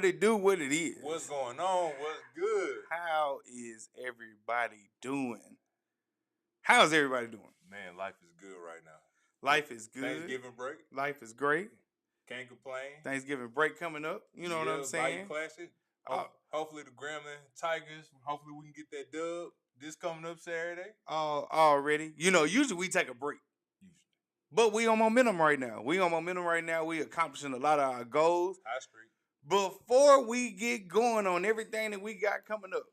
What it do, what it is. What's going on? What's good? How is everybody doing? How's everybody doing? Man, life is good right now. Life is good. Thanksgiving break. Life is great. Can't complain. Thanksgiving break coming up. You know what I'm saying? Bayou Classic. Hopefully the Gremlin Tigers. Hopefully we can get that dub this coming up Saturday. Already. You know, usually we take a break. But we on momentum right now. We accomplishing a lot of our goals. High street. Before we get going on everything that we got coming up,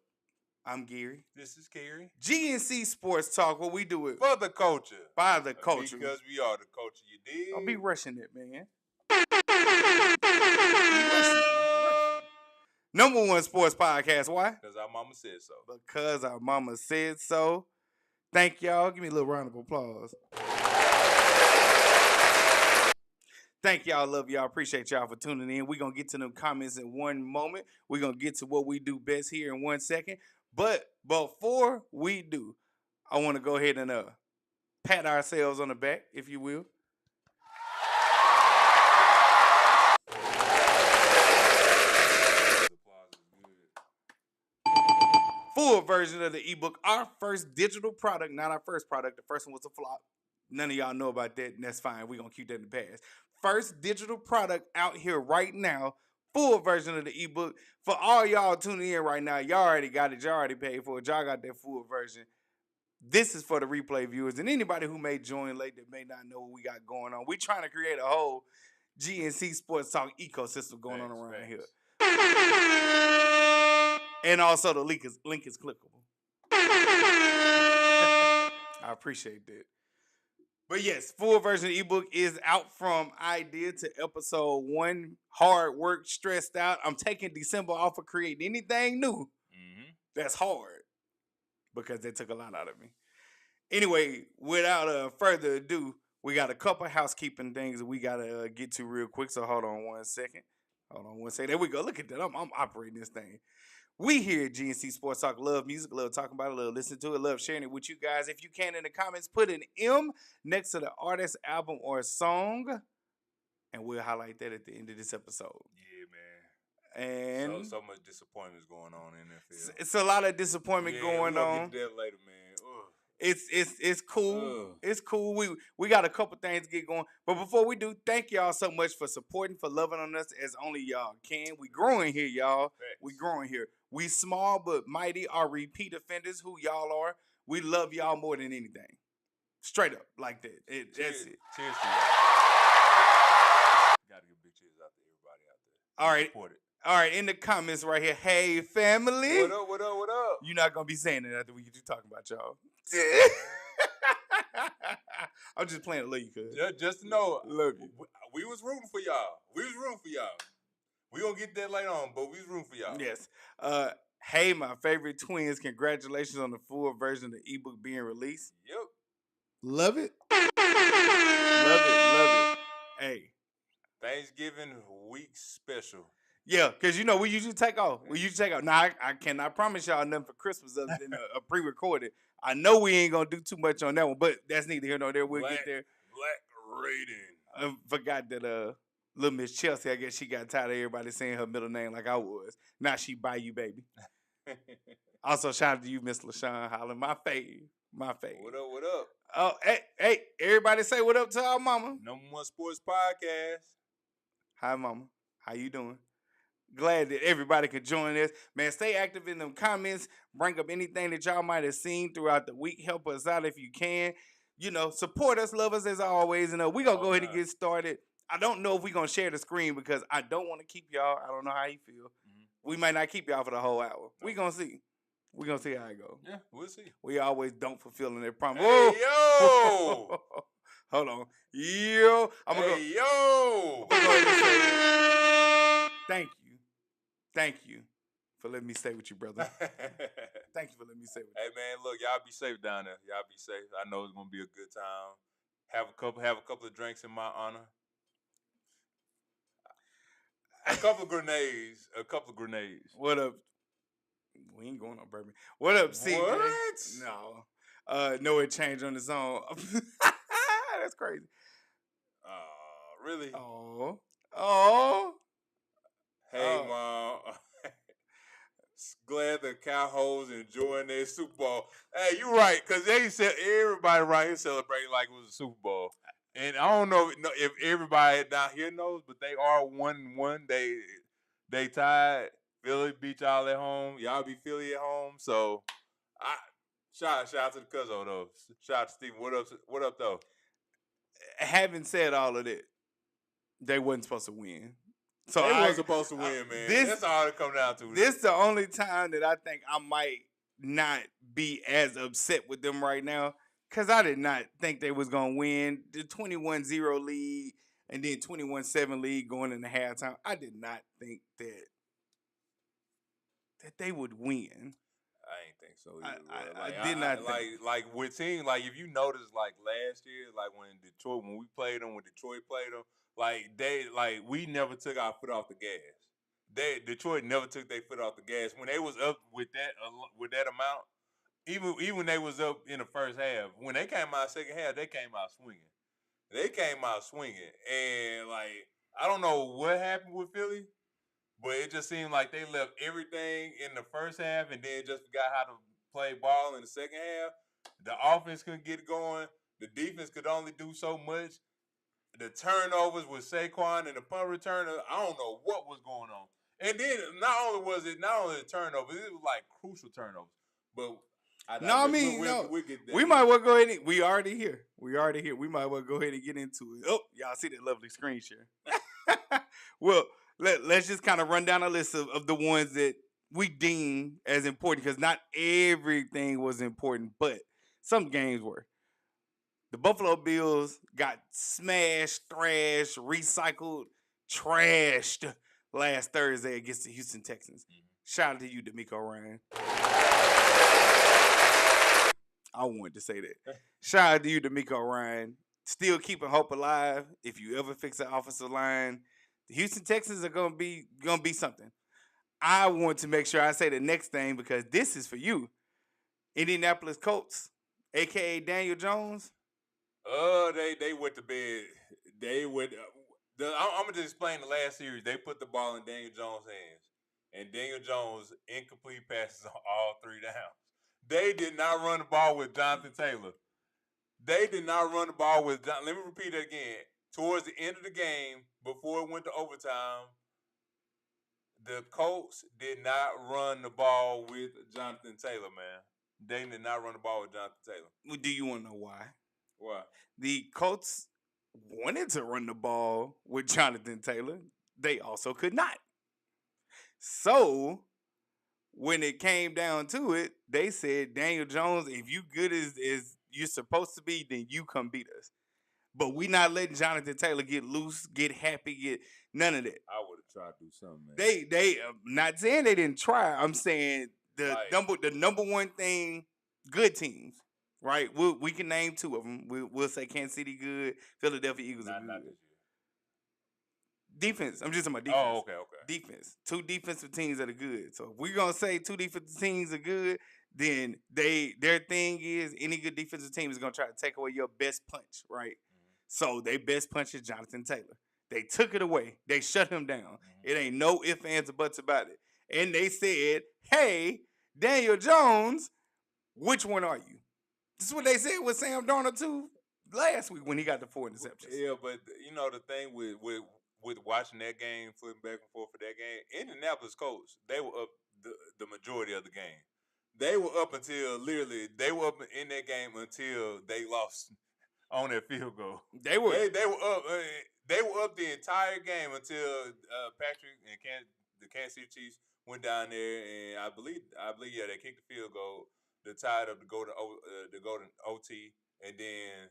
I'm Gary. This is Cary. GNC Sports Talk, what we do it for the culture. By the culture. Because we are the culture, you dig? Don't be rushing it, man. Number one sports podcast. Why? Because our mama said so. Because our mama said so. Thank y'all. Give me a little round of applause. Thank y'all. Love y'all. Appreciate y'all for tuning in. We're going to get to them comments in one moment. We're going to get to what we do best here in 1 second. But before we do, I want to go ahead and pat ourselves on the back, if you will. Full version of the ebook, our first digital product, not our first product. The first one was a flop. None of y'all know about that, and that's fine. We're going to keep that in the past. First digital product out here right now, full version of the ebook. For all y'all tuning in right now, y'all already got it. Y'all already paid for it. Y'all got that full version. This is for the replay viewers and anybody who may join late that may not know what we got going on. We're trying to create a whole GNC Sports Talk ecosystem going on around here. And also the link is clickable. I appreciate that. But yes, full version of the ebook is out from idea to episode 1. Hard work, stressed out. I'm taking December off of creating anything new. That's hard because they took a lot out of me. Anyway, without further ado, we got a couple housekeeping things that we got to get to real quick. So hold on 1 second. There we go. Look at that. I'm operating this thing. We here at GNC Sports Talk love music, love talking about it, love listening to it, love sharing it with you guys. If you can, in the comments, put an M next to the artist, album, or song, and we'll highlight that at the end of this episode. Yeah, man. And so much disappointment going on in there. It's a lot of disappointment going on. Get that later, man. It's cool. It's cool. We got a couple things to get going. But before we do, thank y'all so much for supporting, for loving on us as only y'all can. We growing here, y'all. Thanks. We growing here. We small but mighty are repeat offenders who y'all are. We love y'all more than anything. Straight up, like that. That's it. Cheers to y'all. Gotta give big cheers out to everybody out there. All right. Support it. All right, in the comments right here. Hey, family. What up, what up, what up? You're not going to be saying it after we get you talking about y'all. I'm just playing. Love you, cuz. Just to know, love you. We was rooting for y'all. We going to get that later on, but we was rooting for y'all. Yes. Hey, my favorite twins. Congratulations on the full version of the ebook being released. Yep. Love it. Love it. Hey. Thanksgiving week special. Yeah, because, you know, we usually take off. Now, I cannot promise y'all nothing for Christmas other than a pre-recorded. I know we ain't going to do too much on that one, but that's neither here nor there. We'll get there. Black rating. I forgot that little Miss Chelsea, I guess she got tired of everybody saying her middle name like I was. Now she Bayou, baby. Also, shout out to you, Miss LaShawn Holland. My fave. What up? Oh, hey, everybody say what up to our mama. Number one sports podcast. Hi, mama. How you doing? Glad that everybody could join us. Man, stay active in them comments. Bring up anything that y'all might have seen throughout the week. Help us out if you can. You know, support us, love us as always. And we're going to go ahead and get started. I don't know if we're going to share the screen because I don't want to keep y'all. I don't know how you feel. We might not keep y'all for the whole hour. We're going to see. We're going to see how it goes. Yeah, we'll see. We always don't fulfill their promise. Hey, yo! Hold on. Yo! Yo! Thank you. Thank you for letting me stay with you, brother. Thank you for letting me stay with you. Hey, man, look, y'all be safe down there. Y'all be safe. I know it's going to be a good time. Have a couple of drinks in my honor. A couple of grenades. What up? We ain't going on bourbon. What up, CJ? What? No. No, it changed on its own. That's crazy. Really? Oh. Hey, Mom. Glad the Cowboys enjoying their Super Bowl. Hey, you right, because they said everybody right here celebrating like it was a Super Bowl. And I don't know if everybody down here knows, but they are 1-1. They tied. Philly beat y'all at home. Y'all beat Philly at home. So I shout out to the Cuzzo though. Shout out to Steven. What up though? Having said all of that, they wasn't supposed to win. So they wasn't supposed to win, man. That's all it come down to. This the only time that I think I might not be as upset with them right now, because I did not think they was going to win the 21-0 lead and then 21-7 lead going into halftime. I did not think that they would win. I ain't think so either. I did not think. Like with teams, like if you notice, like last year, like when we played them, when Detroit played them, we never took our foot off the gas. Detroit never took their foot off the gas when they was up with that amount. Even when they was up in the first half, when they came out second half, they came out swinging. And like I don't know what happened with Philly, but it just seemed like they left everything in the first half and then just forgot how to play ball in the second half. The offense couldn't get going. The defense could only do so much. The turnovers with Saquon and the punt returner, I don't know what was going on. And then not only the turnovers, it was like crucial turnovers. But we'll get there. We might well go ahead. We already here. We might well go ahead and get into it. Oh, y'all see that lovely screen share. Well, let's just kind of run down a list of the ones that we deem as important, because not everything was important, but some games were. The Buffalo Bills got smashed, thrashed, recycled, trashed last Thursday against the Houston Texans. Shout out to you, D'Amico Ryan. I wanted to say that. Shout out to you, D'Amico Ryan. Still keeping hope alive. If you ever fix the offensive line, the Houston Texans are gonna be something. I want to make sure I say the next thing, because this is for you. Indianapolis Colts, aka Daniel Jones. They went to bed. I'm gonna just explain the last series. They put the ball in Daniel Jones' hands, and Daniel Jones incomplete passes on all 3 downs. They did not run the ball with Jonathan Taylor. Let me repeat that again. Towards the end of the game, before it went to overtime, the Colts did not run the ball with Jonathan Taylor, man. They did not run the ball with Jonathan Taylor. Well, do you want to know why? Why? The Colts wanted to run the ball with Jonathan Taylor. They also could not. So when it came down to it, they said, Daniel Jones, if you good as you're supposed to be, then you come beat us. But we not letting Jonathan Taylor get loose, get happy, get none of that. I would have tried to do something, man. They not saying they didn't try. I'm saying the number one thing, good teams, right? We can name 2 of them. We'll say Kansas City good, Philadelphia Eagles are good. Not this year. Defense. I'm just talking about defense. Oh, okay. Defense. 2 defensive teams that are good. So if we're gonna say 2 defensive teams are good, then their thing is any good defensive team is gonna try to take away your best punch, right? Mm-hmm. So their best punch is Jonathan Taylor. They took it away. They shut him down. Mm-hmm. It ain't no ifs, ands, or buts about it. And they said, hey, Daniel Jones, which one are you? This is what they said with Sam Darnold too last week when he got the 4 interceptions. Yeah, but you know the thing with watching that game, flipping back and forth for that game, Indianapolis Colts, they were up the majority of the game. They were up in that game until they lost on that field goal. They were up. They were up the entire game until Patrick and the Kansas City Chiefs went down there, and I believe they kicked the field goal to tie it up to go to OT, and then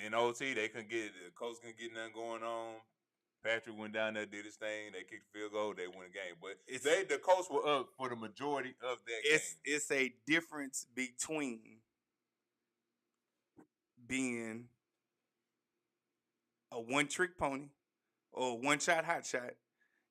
in OT they couldn't get the Colts couldn't get nothing going on. Patrick went down there, did his thing. They kicked the field goal. They won the game. But the Colts were up for the majority of that game. It's a difference between being a one-trick pony or a one-shot hot shot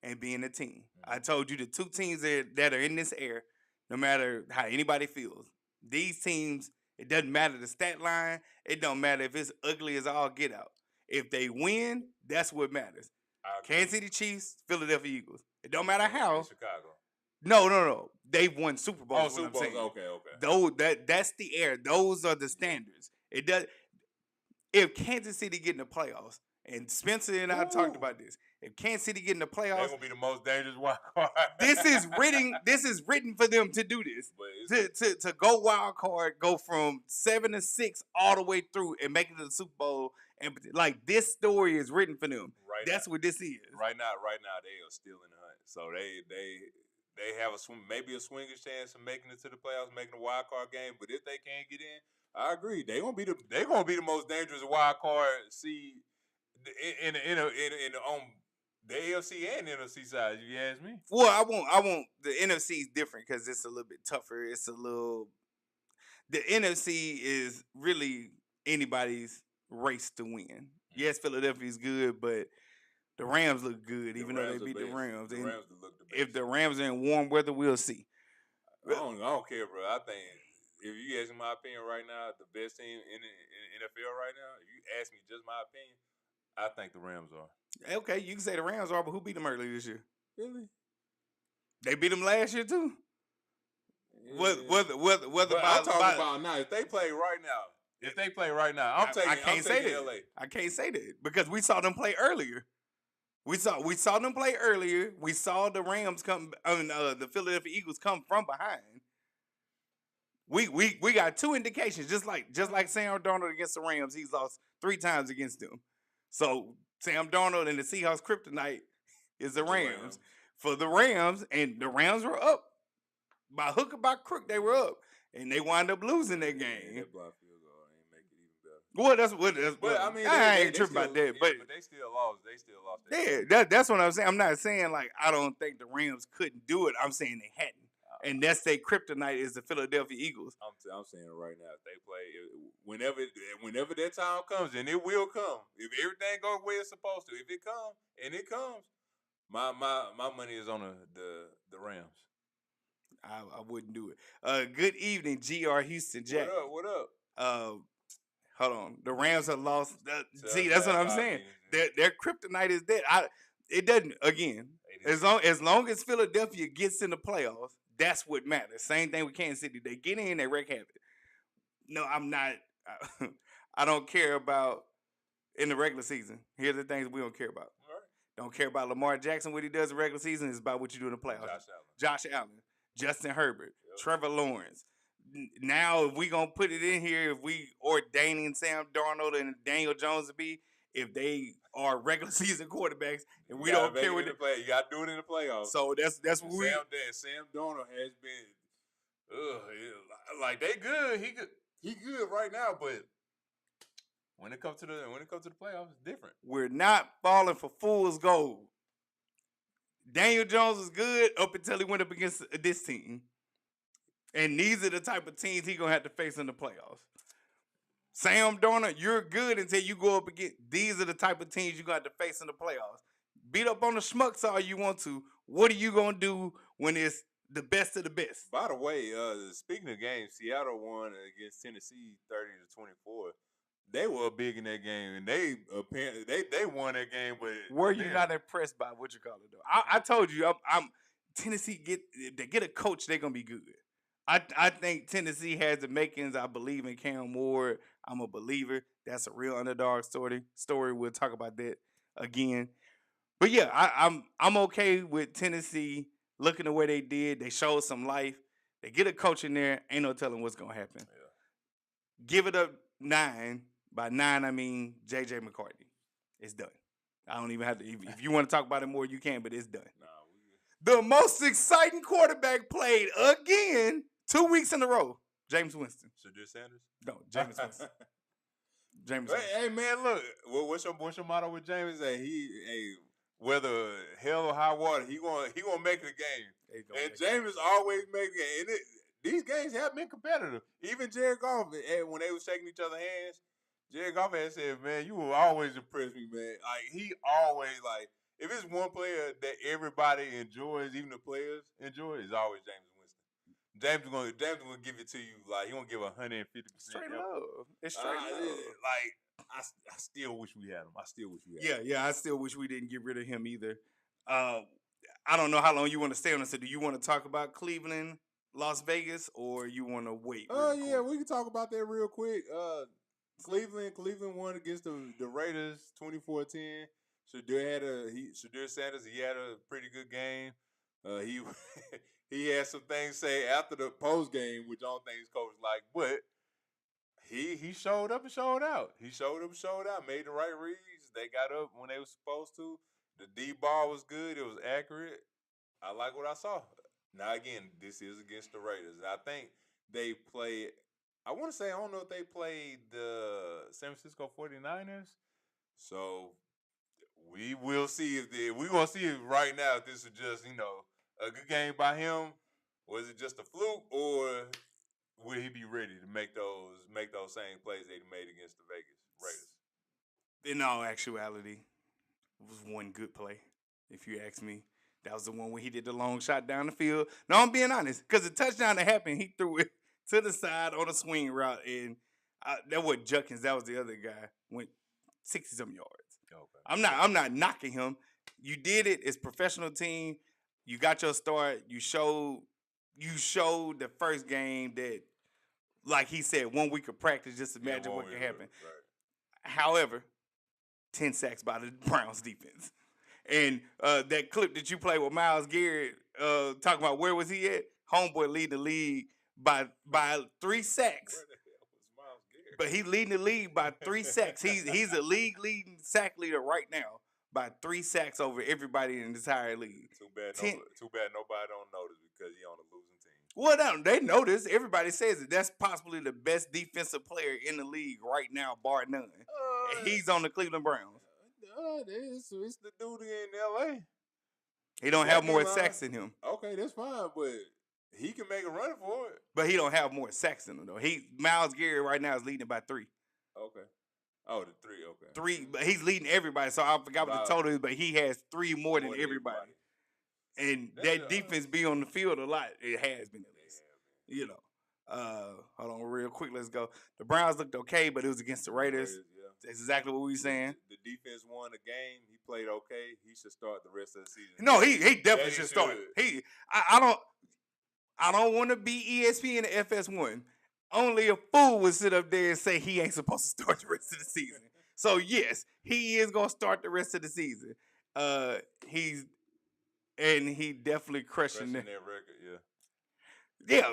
and being a team. Mm-hmm. I told you the 2 teams that are in this air, no matter how anybody feels, these teams, it doesn't matter the stat line. It don't matter if it's ugly as all get out. If they win, that's what matters. Kansas City Chiefs, Philadelphia Eagles. It don't matter how. In Chicago. No. They've won Super Bowls. Oh, Super Bowls. Okay. That's the air. Those are the standards. It does. If Kansas City get in the playoffs, and Spencer and I talked about this, if Kansas City get in the playoffs, they're gonna be the most dangerous wild card. This is written for them to do this. To go wild card, go from 7-6 all the way through and make it to the Super Bowl, and like this story is written for them. Right. That's what this is. Right now, they are still in the hunt. So they have maybe a swingers chance of making it to the playoffs, making a wild card game. But if they can't get in, I agree. They're gonna be the most dangerous wild card seed in on the AFC and NFC side. If you ask me. Well, I won't. The NFC is different because it's a little bit tougher. The NFC is really anybody's race to win. Yes, Philadelphia's good, but the Rams look good, even though they beat the Rams. The Rams look the best. If the Rams are in warm weather, we'll see. I don't care, bro. I think if you ask me my opinion right now, the best team in NFL right now, if you ask me just my opinion, I think the Rams are. Okay, you can say the Rams are, but who beat them earlier this year? Really? They beat them last year too. Yeah. Whether I'm talking about now. If they play right now, I'm taking LA. I can't say that because we saw them play earlier. We saw them play earlier. We saw the Rams come. The Philadelphia Eagles come from behind. We got two indications, just like Sam Darnold against the Rams. He's lost 3 times against them. So Sam Darnold and the Seahawks kryptonite is the Rams. For the Rams, and the Rams were up by hook or by crook. They were up, and they wind up losing that game. That block field goal ain't make it even better. Well, But I mean, I ain't tripping about that. But they still lost. They still lost. That's what I'm saying. I'm not saying like I don't think the Rams couldn't do it. I'm saying they hadn't. And that's their kryptonite is the Philadelphia Eagles. I'm saying right now, if they play, whenever that time comes, and it will come, if everything goes the way it's supposed to, if it comes, and it comes, my money is on the Rams. I wouldn't do it. Good evening, GR Houston Jack. What up? Hold on. The Rams have lost. See, that's what I'm saying. Their kryptonite is dead. It doesn't. Again, as long as Philadelphia gets in the playoffs, that's what matters. Same thing with Kansas City. They get in, they wreak havoc. No, I'm not. I don't care about in the regular season. Here's the things we don't care about. Right. Don't care about Lamar Jackson, what he does in the regular season. It's about what you do in the playoffs. Josh Allen, Justin Herbert, Trevor Lawrence. Now, if we going to put it in here, if we ordaining Sam Darnold and Daniel Jones to be, if they are regular season quarterbacks, and we don't care what you got to do it in the playoffs. So that's what Sam Darnold has been, like they good. He good right now, but when it comes to the playoffs, it's different. We're not falling for fool's gold. Daniel Jones is good up until he went up against this team. And these are the type of teams he's going to have to face in the playoffs. Sam Darnold, you're good until you go up against. These are the type of teams you're going to have to face in the playoffs. Beat up on the schmucks all you want to. What are you going to do when it's the best of the best? By the way, speaking of games, Seattle won against Tennessee 30-24. They were big in that game, and they won that game. But were you not impressed by what you call it though? I told you, I'm Tennessee they get a coach, they're gonna be good. I think Tennessee has the makings. I believe in Cam Ward. I'm a believer. That's a real underdog story. We'll talk about that again. But yeah, I'm okay with Tennessee looking the way they did. They showed some life. They get a coach in there. Ain't no telling what's gonna happen. Yeah. Give it up 9. By 9, I mean J.J. McCarthy. It's done. I don't even have to. If you want to talk about it more, you can, but it's done. The most exciting quarterback played again 2 weeks in a row. James Winston. Shadir Sanders? No, James Winston. James Winston. Hey, man, look. What's your motto with James? Whether hell or high water, he gonna make the game. And James always makes it. And these games have been competitive. Even Jared Goff, when they were shaking each other's hands, Jared Goff had said, man, you will always impress me, man. Like, he always, like, if it's one player that everybody enjoys, even the players enjoy, it's always James Winston. James gonna give it to you like he gonna give 150%. Straight love. It's straight love. Like I still wish we had him. I still wish we had him. Yeah. I still wish we didn't get rid of him either. I don't know how long you want to stay on this. So do you want to talk about Cleveland, Las Vegas, or you want to wait? Yeah, we can talk about that real quick. Cleveland won against the Raiders 24-10. Shadur Sanders, he had a pretty good game. He had some things to say after the post game, which I don't think his coach like, but he showed up and showed out. He showed up and showed out, made the right reads. They got up when they were supposed to. The D ball was good. It was accurate. I like what I saw. Now again, this is against the Raiders. I think they played. I want to say I don't know if they played the San Francisco 49ers. So we will see we're gonna see if right now if this is just a good game by him, or is it just a fluke, or will he be ready to make those same plays that he made against the Vegas Raiders? In all actuality, it was one good play, if you ask me. That was the one where he did the long shot down the field. No, I'm being honest, because the touchdown that happened, he threw it to the side on a swing route, and that wasn't Judkins. That was the other guy. Went 60-some yards. Okay. I'm not knocking him. You did it. It's professional team. You got your start. You showed the first game that, like he said, 1 week of practice. Just imagine what can happen. Right. However, 10 sacks by the Browns defense. And that clip that you played with Myles Garrett talking about where was he at? Homeboy leading the league by 3 sacks. Where the hell was Myles Garrett? But he's leading the league by 3 sacks. He's a league leading sack leader right now by 3 sacks over everybody in the entire league. Too bad nobody don't notice because he on a losing team. Well, they notice. Everybody says it. That's possibly the best defensive player in the league right now, bar none. And he's on the Cleveland Browns. It's the dude in L.A. He don't have more sacks than him. Okay, that's fine, but he can make a run for it. But he don't have more sacks than him, though. Myles Garrett right now is leading by 3. Okay. Oh, the 3, okay. 3, but he's leading everybody, so I forgot what the total is, but he has 3 more than everybody. And that defense be on the field a lot. It has been at least. Hold on real quick. Let's go. The Browns looked okay, but it was against the Raiders. That's exactly what we were saying. The defense won the game. He played okay. He should start the rest of the season. No, he definitely should start. I don't want to be ESPN and FS1. Only a fool would sit up there and say he ain't supposed to start the rest of the season. So yes, he is gonna start the rest of the season. He definitely crushing that record. Yeah.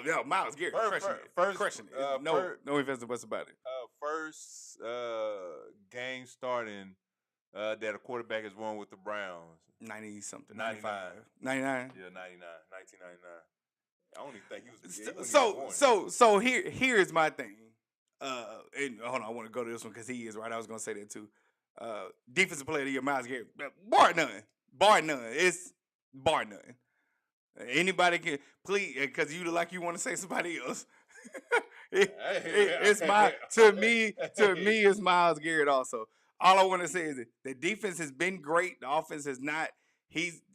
Yeah, Myles Garrett crushing it. No ifs and buts about it. First game starting that a quarterback has won with the Browns. 90-something. 95. 99? Yeah, 1999. I don't even think he was. So here's my thing. And hold on, I want to go to this one because he is right. I was gonna say that too. Defensive player of the year, Myles Garrett. Bar none. It's bar none. Anybody can please because you look like you want to say somebody else. It's to me it's Myles Garrett also. All I want to say is that the defense has been great. The offense has not.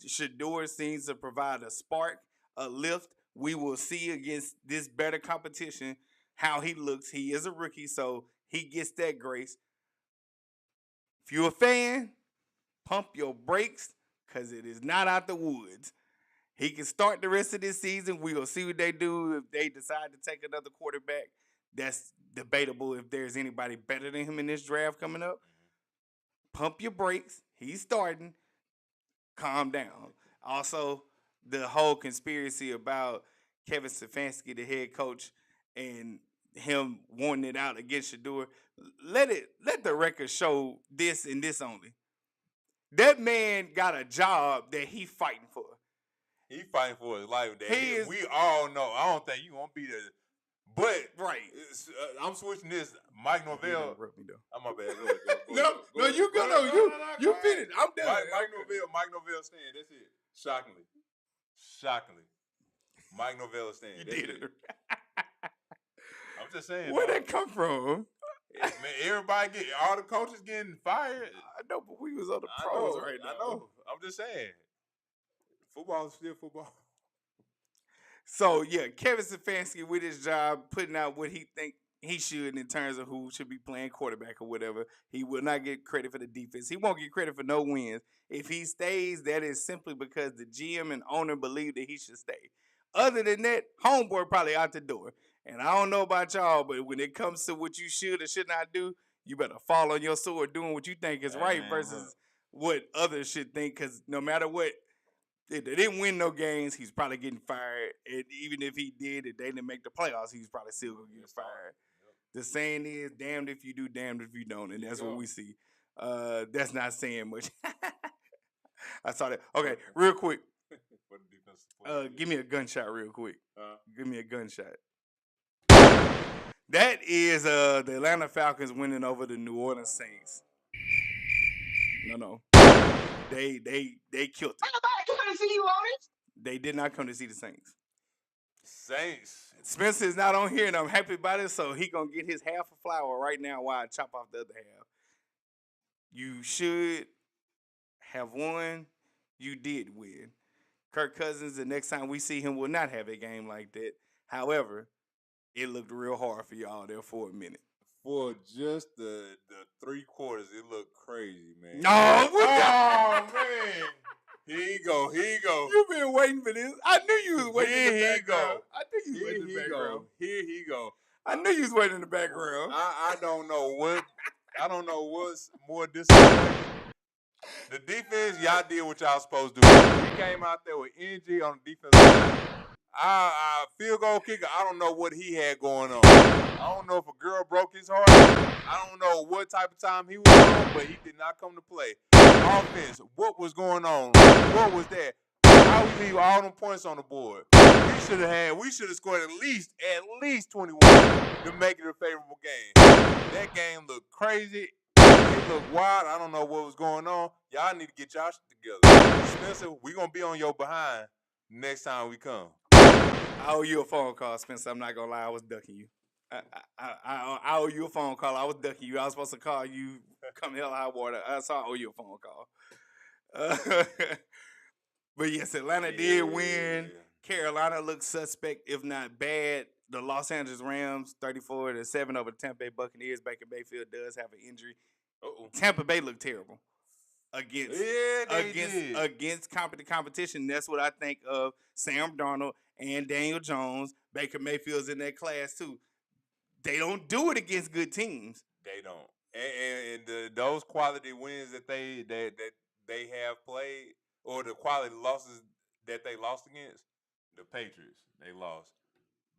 Shador seems to provide a spark, a lift. We will see against this better competition how he looks. He is a rookie, so he gets that grace. If you're a fan, pump your brakes because it is not out the woods. He can start the rest of this season. We will see what they do if they decide to take another quarterback. That's debatable if there's anybody better than him in this draft coming up. Pump your brakes. He's starting. Calm down. Also, the whole conspiracy about Kevin Stefanski, the head coach, and him wanting it out against Shador. Let the record show this and this only. That man got a job that he fighting for. He fighting for his life. We all know. I don't think you gonna be there. But right, I'm switching this. Mike Norvell. I'm my bad. No, you go. You finished. I'm done. Mike Norvell staying. That's it. Shockingly. Mike Novella stand. You did it. I'm just saying. Where'd that come from? Man, everybody all the coaches getting fired. I know, but we was on the pros right now. I know. I'm just saying. Football is still football. So yeah, Kevin Stefanski with his job, putting out what he think he should in terms of who should be playing quarterback or whatever. He will not get credit for the defense. He won't get credit for no wins. If he stays, that is simply because the GM and owner believe that he should stay. Other than that, homeboy probably out the door. And I don't know about y'all, but when it comes to what you should or should not do, you better fall on your sword doing what you think is right versus what others should think. Because no matter what, if they didn't win no games, he's probably getting fired. And even if he did, if they didn't make the playoffs, he's probably still gonna get fired. The saying is, damned if you do, damned if you don't. And that's what we see. That's not saying much. I saw that. Okay, real quick. Give me a gunshot real quick. Give me a gunshot. That is the Atlanta Falcons winning over the New Orleans Saints. No. They killed it. Nobody come to see you on it. They did not come to see the Saints. Saints. Spencer is not on here, and I'm happy about it, so he going to get his half a flower right now while I chop off the other half. You should have won. You did win. Kirk Cousins, the next time we see him, will not have a game like that. However, it looked real hard for y'all there for a minute. For just the 3 quarters, it looked crazy, man. No, man. Here you go. You've been waiting for this. I knew you was waiting in the Here he background. go. I knew you was waiting in the background. Here he go. I knew you was waiting in the background. I don't know what's more disappointing. The defense, y'all did what y'all supposed to do. We came out there with energy on the defensive line. Field goal kicker, I don't know what he had going on. I don't know if a girl broke his heart. I don't know what type of time he was on, but he did not come to play. Offense, what was going on? What was that? How we leave all them points on the board? We should have scored at least 21 to make it a favorable game. That game looked crazy. It looked wild. I don't know what was going on. Y'all need to get y'all shit together. Spencer, we gonna be on your behind next time we come. I owe you a phone call, Spencer. I'm not gonna lie, I was ducking you. I owe you a phone call. I was ducking you. I was supposed to call you come hell or high water. So I owe you a phone call. But yes, Atlanta did win. Carolina looked suspect, if not bad. The Los Angeles Rams, 34-7 over the Tampa Bay Buccaneers. Baker Mayfield does have an injury. Tampa Bay looked terrible against competent competition. That's what I think of Sam Darnold and Daniel Jones. Baker Mayfield's in that class too. They don't do it against good teams. They don't. And those quality wins that they have played, or the quality losses that they lost against, the Patriots, they lost.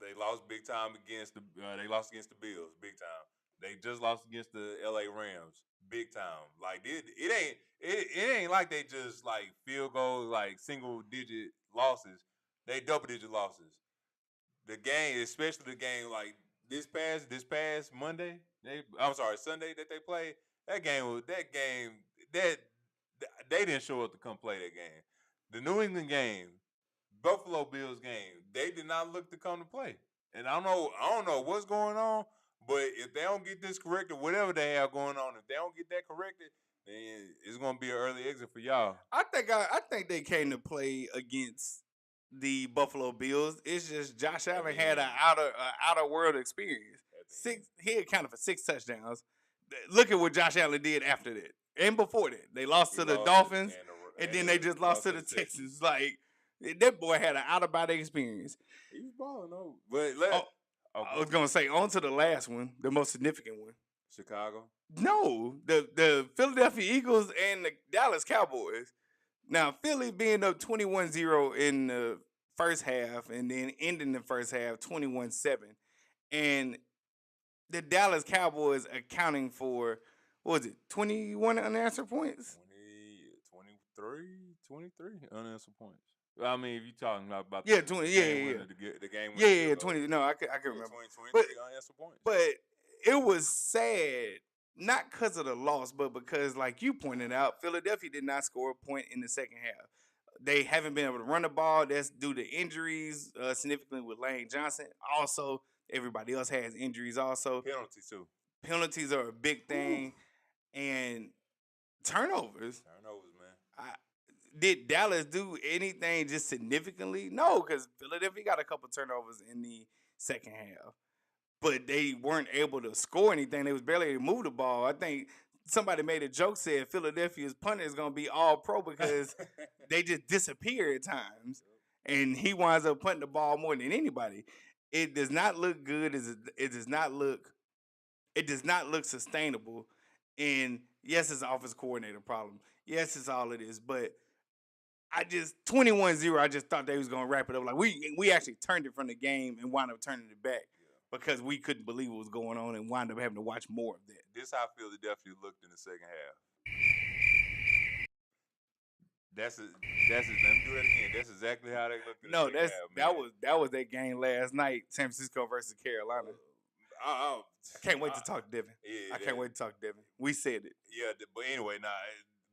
They lost big time against they lost against the Bills, big time. They just lost against the LA Rams, big time. Like it ain't like they just like field goals, like single digit losses. They double digit losses. The game, especially the game like this past Monday, Sunday that they played. They didn't show up to come play that game. The New England game, Buffalo Bills game, they did not look to come to play. And I don't know what's going on, but if they don't get this corrected, whatever they have going on, if they don't get that corrected, then it's gonna be an early exit for y'all. I think they came to play against the Buffalo Bills. It's just Josh Allen had an outer world experience. He accounted for 6 touchdowns. Look at what Josh Allen did after that and before that. They lost to the Dolphins, and then they just lost to the Texans. Like that boy had an out-of-body experience. He was balling though. But I was gonna say on to the last one, the most significant one. Chicago. No, the Philadelphia Eagles and the Dallas Cowboys. Now, Philly being up 21-0 in the first half and then ending the first half 21-7. And the Dallas Cowboys accounting for, what was it, 21 unanswered points? 23 unanswered points. I mean, if you're talking about the game 20. No, I can remember. 23 unanswered points. But it was sad. Not because of the loss, but because, like you pointed out, Philadelphia did not score a point in the second half. They haven't been able to run the ball. That's due to injuries, significantly with Lane Johnson. Also, everybody else has injuries also. Penalties, too. Penalties are a big thing. And turnovers. Turnovers, man. did Dallas do anything just significantly? No, because Philadelphia got a couple turnovers in the second half, but they weren't able to score anything. They was barely able to move the ball. I think somebody made a joke said Philadelphia's punter is gonna be all pro because they just disappear at times, and he winds up punting the ball more than anybody. It does not look good. It does not look. It does not look sustainable. And yes, it's an offense coordinator problem. Yes, it's all it is. But I just 21-0, I just thought they was gonna wrap it up. Like we actually turned it from the game and wound up turning it back because we couldn't believe what was going on and wound up having to watch more of that. This how Philadelphia looked in the second half. Let me do that again. That's exactly how they looked in the second half. That was that game last night, San Francisco versus Carolina. I can't wait to talk to Devin. I can't wait to talk to Devin. We said it. Yeah, but anyway,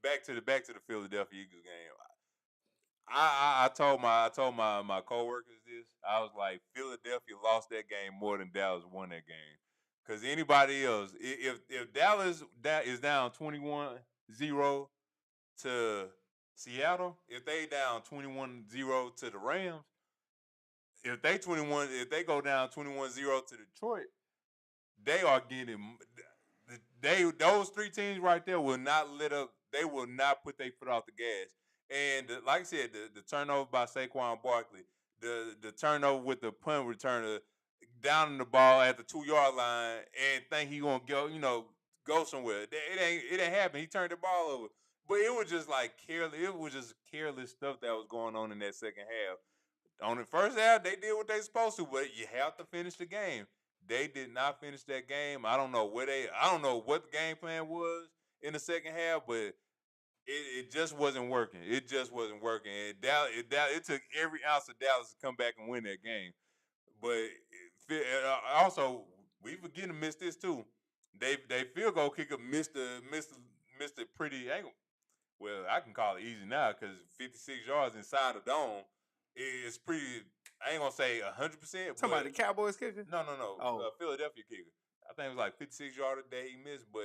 back to the Philadelphia Eagles game. I told my coworkers this. I was like, Philadelphia lost that game more than Dallas won that game. Because anybody else, if Dallas is down 21-0 to Seattle, if they down 21-0 to the Rams, if they go down 21-0 to Detroit, they are getting those three teams right there will not let up. They will not put their foot off the gas. And like I said, the turnover by Saquon Barkley, the turnover with the punt returner down in the ball at the 2-yard line and think he gonna go somewhere. It ain't happen. He turned the ball over. But it was just like careless. It was just careless stuff that was going on in that second half. On the first half, they did what they supposed to, but you have to finish the game. They did not finish that game. I don't know what the game plan was in the second half, but it just wasn't working. It just wasn't working. And it took every ounce of Dallas to come back and win that game. But also, we forget to miss this too. They field goal kicker missed the pretty angle. Well, I can call it easy now because 56 yards inside the dome is pretty. I ain't gonna say 100%. Talking about the Cowboys kicker? No. Philadelphia kicker. I think it was like 56 yards a day he missed, but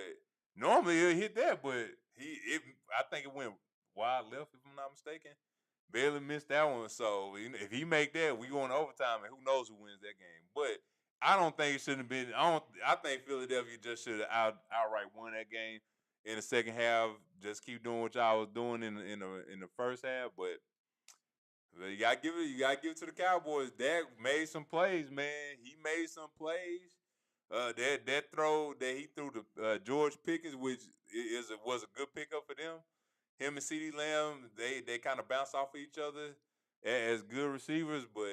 normally he'll hit that. But I think it went wide left if I'm not mistaken. Barely missed that one. So if he make that, we going to overtime, and who knows who wins that game. But I don't think it shouldn't have been. I think Philadelphia just should have outright won that game in the second half. Just keep doing what y'all was doing in the first half, but. You gotta give it to the Cowboys. Dak made some plays, man. He made some plays. That throw that he threw to George Pickens, which was a good pickup for them. Him and CeeDee Lamb, they kind of bounce off of each other as good receivers, but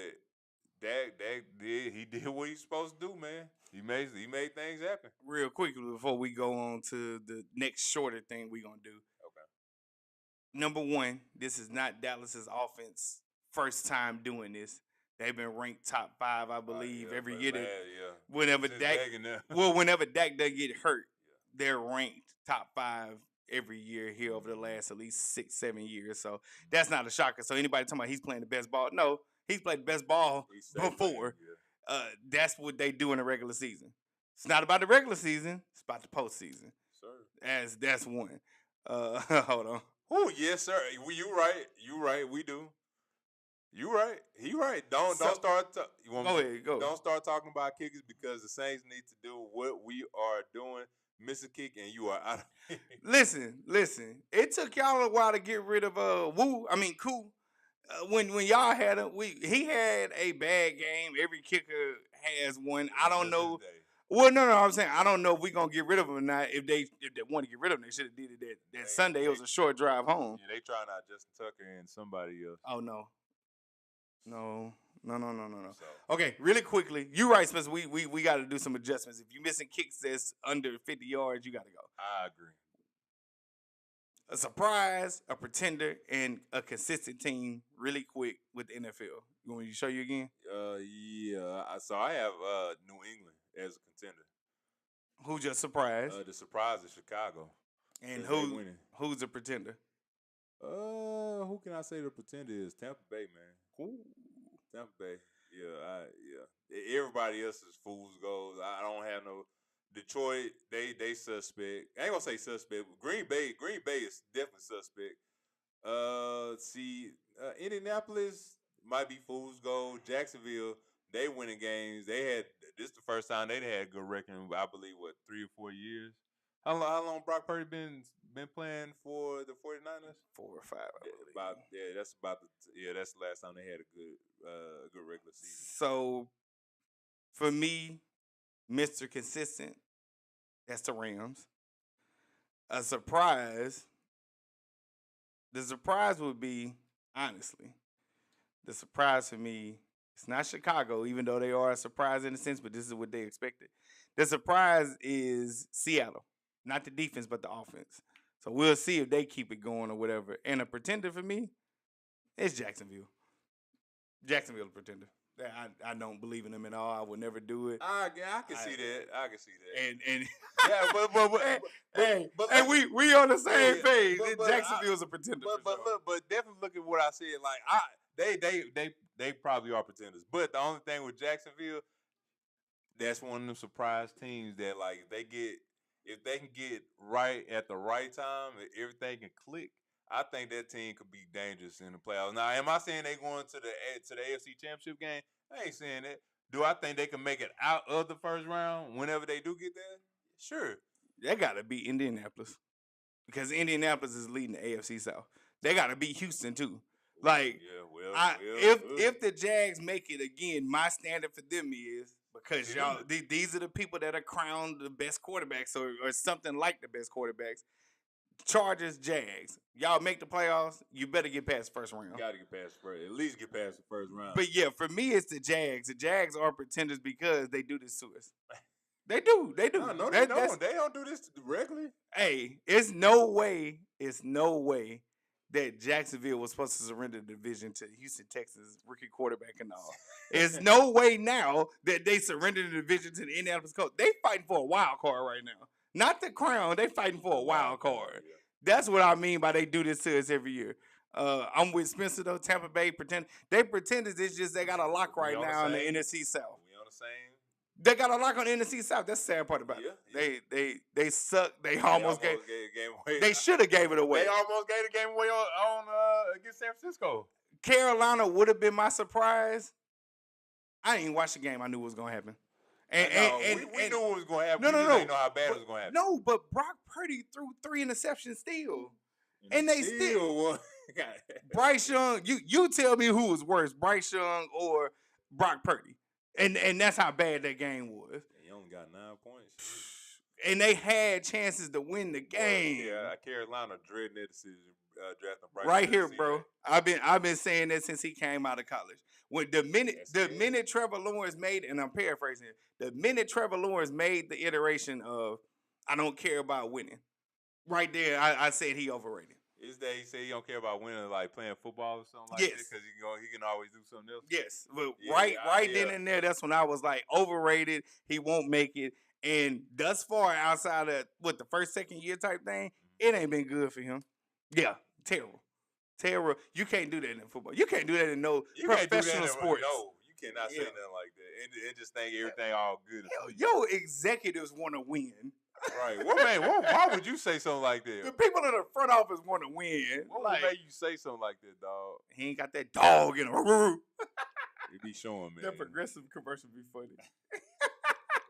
Dak did what he's supposed to do, man. He made things happen. Real quickly before we go on to the next shorter thing we're gonna do. Okay. Number one, this is not Dallas's offense. First time doing this. They've been ranked top 5, I believe, every year. Whenever Dak does get hurt, they're ranked top 5 every year here over the last at least 6-7 years. So that's not a shocker. So anybody talking about he's playing the best ball? No, he's played the best ball before. That's what they do in the regular season. It's not about the regular season. It's about the postseason. Sir. That's one. Hold on. Oh yes, sir. You right. We do. You right. He right. Don't start. Go ahead. Go. Don't start talking about kickers because the Saints need to do what we are doing. Miss a kick and you are out. Listen. It took y'all a while to get rid of Koo. When y'all had him, he had a bad game. Every kicker has one. I don't know. Well, no. I'm saying I don't know if we're gonna get rid of him or not. If they want to get rid of him, they should have did it that Sunday. It was a short drive home. Yeah, they trying out Justin Tucker and somebody else. Oh no. No. So. Okay, really quickly. You're right, Spencer. We got to do some adjustments. If you're missing kicks that's under 50 yards, you got to go. I agree. A surprise, a pretender, and a consistent team really quick with the NFL. You want me to show you again? Yeah. So I have New England as a contender. Who's your surprise? The surprise is Chicago. And who's the pretender? Who can I say the pretender is? Tampa Bay, man. Ooh. Tampa Bay. Yeah. Everybody else is fool's goals. I don't have no Detroit. They suspect. I ain't gonna say suspect. But Green Bay is definitely suspect. Indianapolis might be fool's gold. Jacksonville, they winning games. This is the first time they had a good record in, I believe, 3 or 4 years. How long Brock Purdy been playing for the 49ers? 4 or 5, I believe. That's the last time they had a good regular season. So for me, Mr. Consistent, that's the Rams. A surprise. The surprise would be, honestly, the surprise for me, it's not Chicago, even though they are a surprise in a sense, but this is what they expected. The surprise is Seattle. Not the defense, but the offense. So we'll see if they keep it going or whatever. And a pretender for me, it's Jacksonville. Jacksonville, a pretender. I don't believe in them at all. I would never do it. I can see that. I can see that. And yeah, we on the same page. Jacksonville's a pretender. But definitely look at what I said. Like they probably are pretenders. But the only thing with Jacksonville, that's one of them surprise teams that like if they can get right at the right time, if everything can click. I think that team could be dangerous in the playoffs. Now, am I saying they going to the AFC Championship game? I ain't saying that. Do I think they can make it out of the first round whenever they do get there? Sure. They got to beat Indianapolis because Indianapolis is leading the AFC South. They got to beat Houston too. Like, if the Jags make it again, my standard for them is because y'all these are the people that are crowned the best quarterbacks or something like the best quarterbacks. Chargers, Jags. Y'all make the playoffs, you better get past the first round. You gotta get past the first, at least get past the first round. But yeah, for me, it's the Jags. The Jags are pretenders because they do this to us. They do. They do. No, they don't. They don't do this regularly. Hey, it's no way that Jacksonville was supposed to surrender the division to Houston Texans rookie quarterback and all. There's no way now that they surrendered the division to the Indianapolis Colts. They fighting for a wild card right now. Not the crown. They fighting for a wild card. Yeah. That's what I mean by they do this to us every year. I'm with Spencer though. Tampa Bay pretend they pretenders. It's just they got a lock right now in the NFC South. We on the same. They got a lock on the NFC South. That's the sad part about it. Yeah. They suck. They almost gave the game away. They should have gave it away. They almost gave the game away on against San Francisco. Carolina would have been my surprise. I didn't even watch the game. I knew what was gonna happen. We knew what was going to happen. No. We didn't know how bad it was going to happen. No, but Brock Purdy threw 3 interceptions still. And they still won. Bryce Young, you tell me who was worse, Bryce Young or Brock Purdy. And that's how bad that game was. He only got 9 points. And they had chances to win the game. Yeah, Carolina dreading that decision. Drafting Bryce right here, bro. I've been saying that since he came out of college. When the minute Trevor Lawrence made, and I'm paraphrasing it, the minute Trevor Lawrence made the iteration of I don't care about winning, right there, I said he overrated. Is that he said he don't care about winning, like playing football or something like that? Because he can always do something else. Yes, but right then and there, that's when I was like overrated. He won't make it, and thus far, outside of the first, second year type thing, it ain't been good for him. Yeah, terrible. You can't do that in football. You can't do that in professional sports. No, you cannot say nothing like that. And just think everything all good. Yo, executives want to win. Right. Why would you say something like that? The people in the front office want to win. What would make you say something like that, dog? He ain't got that dog in him. It be showing, man. That progressive commercial be funny.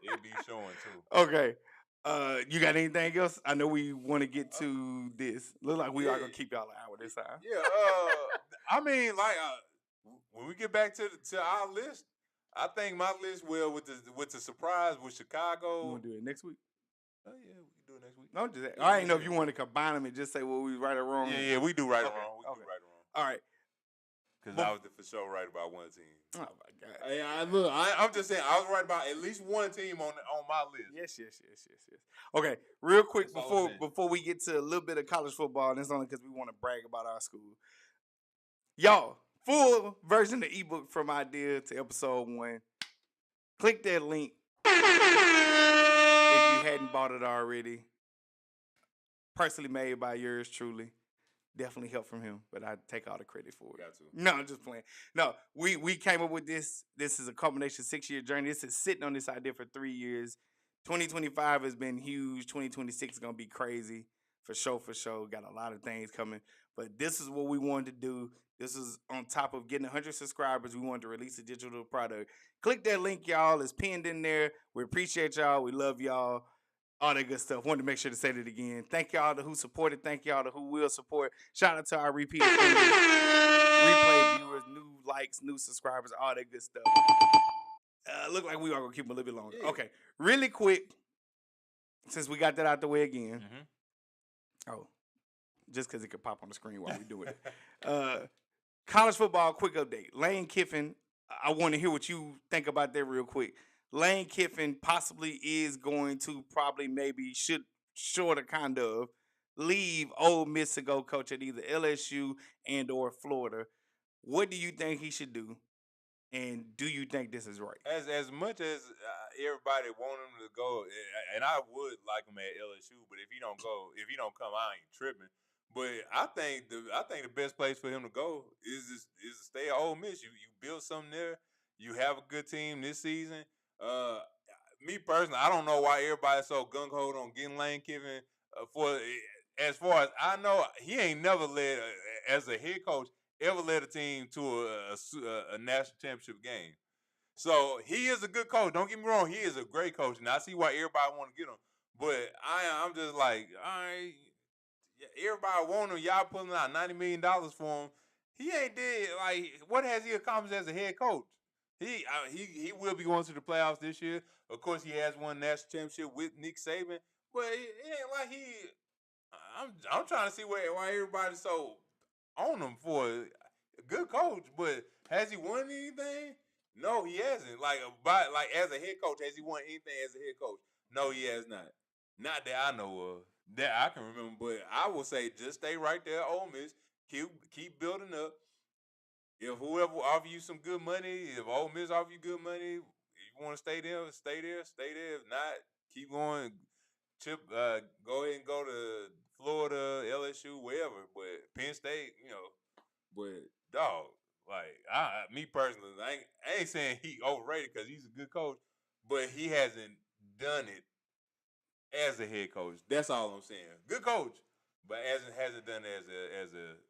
It be showing, too. Okay. You got anything else? I know we want to get to this. Look like we are gonna keep y'all an hour this time. Yeah. I mean, when we get back to our list, I think my list with the surprise with Chicago. You want to do it next week? Oh yeah, we can do it next week. No, I didn't know if you want to combine them and just say we right or wrong. Yeah, we do right or wrong. We do right or wrong. All right. Because I was for sure right about one team. Oh my God! I'm just saying I was right about at least one team on my list. Yes. Okay, real quick before we get to a little bit of college football, and it's only because we want to brag about our school. Y'all, full version of the ebook from idea to episode 1. Click that link if you hadn't bought it already. Personally made by yours truly. Definitely help from him, but I take all the credit for it. Got to. No, I'm just playing. No, we came up with this. This is a combination 6-year journey. This is sitting on this idea for 3 years. 2025 has been huge. 2026 is going to be crazy. For sure, for sure. Got a lot of things coming. But this is what we wanted to do. This is on top of getting 100 subscribers. We wanted to release a digital product. Click that link, y'all. It's pinned in there. We appreciate y'all. We love y'all. All that good stuff. Wanted to make sure to say that again. Thank y'all to who supported. Thank y'all to who will support. Shout out to our repeat offenders, replay viewers, new likes, new subscribers, all that good stuff. Look like we are going to keep them a little bit longer. Yeah. Okay. Really quick, since we got that out the way again. Oh, just because it could pop on the screen while we do it. College football quick update. Lane Kiffin, I want to hear what you think about that real quick. Lane Kiffin possibly is going to should short of kind of leave Ole Miss to go coach at either LSU and or Florida. What do you think he should do? And do you think this is right? As much as everybody want him to go, and I would like him at LSU, but if he don't come, I ain't tripping. But I think the best place for him to go is to stay at Ole Miss. You build something there. You have a good team this season. Me personally, I don't know why everybody's so gung ho on getting Lane Kiffin. As far as I know, he ain't never led as a head coach ever led a team to a national championship game. So he is a good coach. Don't get me wrong, he is a great coach, and I see why everybody want to get him. But I'm just like, all right, everybody want him. Y'all pulling out $90 million for him. He ain't did like what has he accomplished as a head coach? He will be going to the playoffs this year. Of course, he has won national championship with Nick Saban, but it ain't like he. I'm trying to see why everybody's so on him for a good coach, but has he won anything? No, he hasn't. Like as a head coach, has he won anything as a head coach? No, he has not. Not that I know of. That I can remember. But I will say just stay right there, Ole Miss. Keep building up. If whoever offer you some good money, if Ole Miss offer you good money, if you want to stay there, stay there. Stay there. If not, keep going. Go ahead and go to Florida, LSU, wherever. But Penn State, But dog, like me personally, I ain't saying he overrated because he's a good coach, but he hasn't done it as a head coach. That's all I'm saying. Good coach, but hasn't done it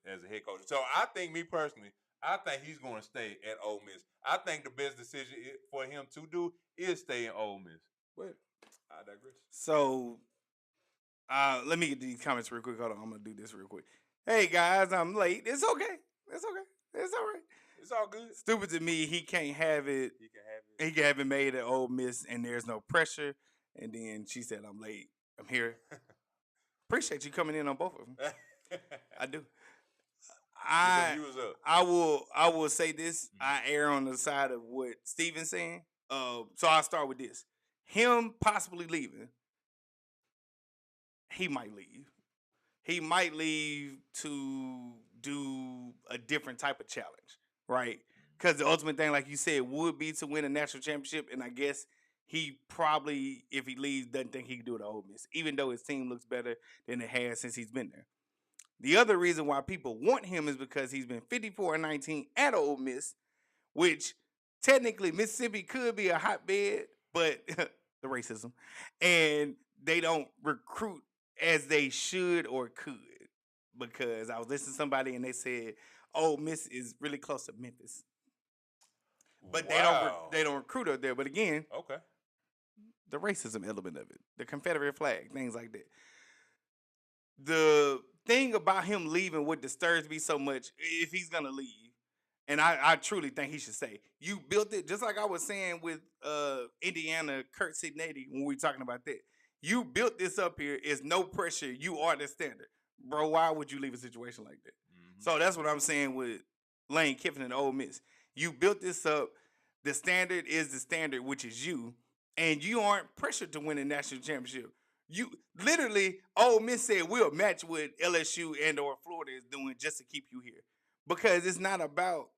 as a head coach. So I think me personally, I think he's going to stay at Ole Miss. I think the best decision for him to do is stay in Ole Miss. But I digress. So, let me get these comments real quick. Hold on, I'm gonna do this real quick. Hey guys, I'm late. It's okay. It's okay. It's all right. It's all good. Stupid to me, he can't have it. He can have it made at Ole Miss, and there's no pressure. And then she said, "I'm late. I'm here." Appreciate you coming in on both of them. I do. I will say this. I err on the side of what Steven's saying. So I'll start with this. Him possibly leaving. He might leave. He might leave to do a different type of challenge, right? Because the ultimate thing, like you said, would be to win a national championship. And I guess he probably, if he leaves, doesn't think he can do it at Ole Miss, even though his team looks better than it has since he's been there. The other reason why people want him is because he's been 54-19 at Ole Miss, which technically Mississippi could be a hotbed, but the racism, and they don't recruit as they should or could. Because I was listening to somebody and they said, Ole Miss is really close to Memphis, but they don't recruit up there. But again, okay, the racism element of it, the Confederate flag, things like that. The thing about him leaving what disturbs me so much, if he's gonna leave, and I truly think he should stay. You built it just like I was saying with Indiana, Kurt Cignetti when we were talking about that. You built this up here. It's no pressure. You are the standard, bro. Why would you leave a situation like that? Mm-hmm. So that's what I'm saying with Lane Kiffin and Ole Miss. You built this up. The standard is the standard, which is you, and you aren't pressured to win a national championship. You literally, Ole Miss said we'll match what LSU and or Florida is doing just to keep you here, because it's not about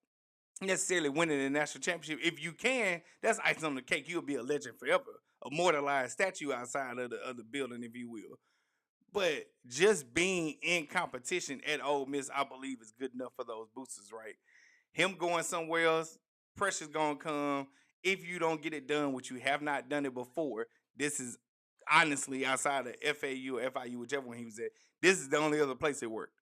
necessarily winning a national championship. If you can, that's icing on the cake. You'll be a legend forever, a immortalized statue outside of the building, if you will. But just being in competition at Ole Miss, I believe, is good enough for those boosters, right? Him going somewhere else, pressure's gonna come. If you don't get it done, which you have not done it before, this is honestly, outside of FAU or FIU, whichever one he was at, this is the only other place it worked.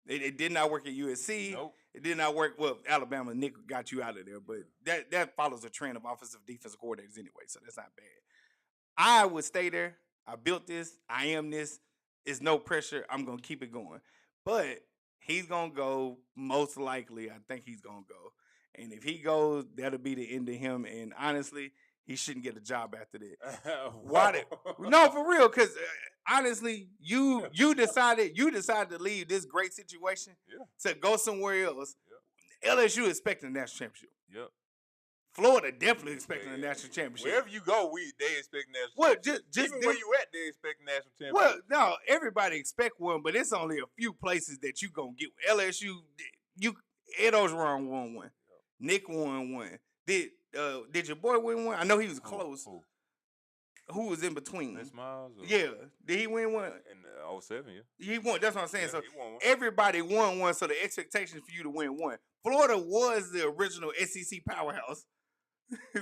It did not work at USC. Nope. It did not work. Well, Alabama, Nick got you out of there, but that follows a trend of offensive defensive coordinators anyway, so that's not bad. I would stay there. I built this. I am this. It's no pressure. I'm gonna keep it going. But he's gonna go. Most likely, I think he's gonna go. And if he goes, that'll be the end of him. And honestly, he shouldn't get a job after that. Why? No, for real. Because honestly, you decided to leave this great situation to go somewhere else. LSU expecting a national championship. Yep. Florida definitely expecting a national championship. Wherever you go, they expect national well, championship. just Even where you at, they expect national championship. Well, no, everybody expect one, but it's only a few places that you gonna get. LSU, Ed Orgeron won one. Nick won one. Did your boy win one? I know he was close. Who was in between? Les Miles? Yeah. Did he win one? In 07, yeah. He won. That's what I'm saying. Yeah, so he won one. everybody won one, so the expectation for you to win one. Florida was the original SEC powerhouse.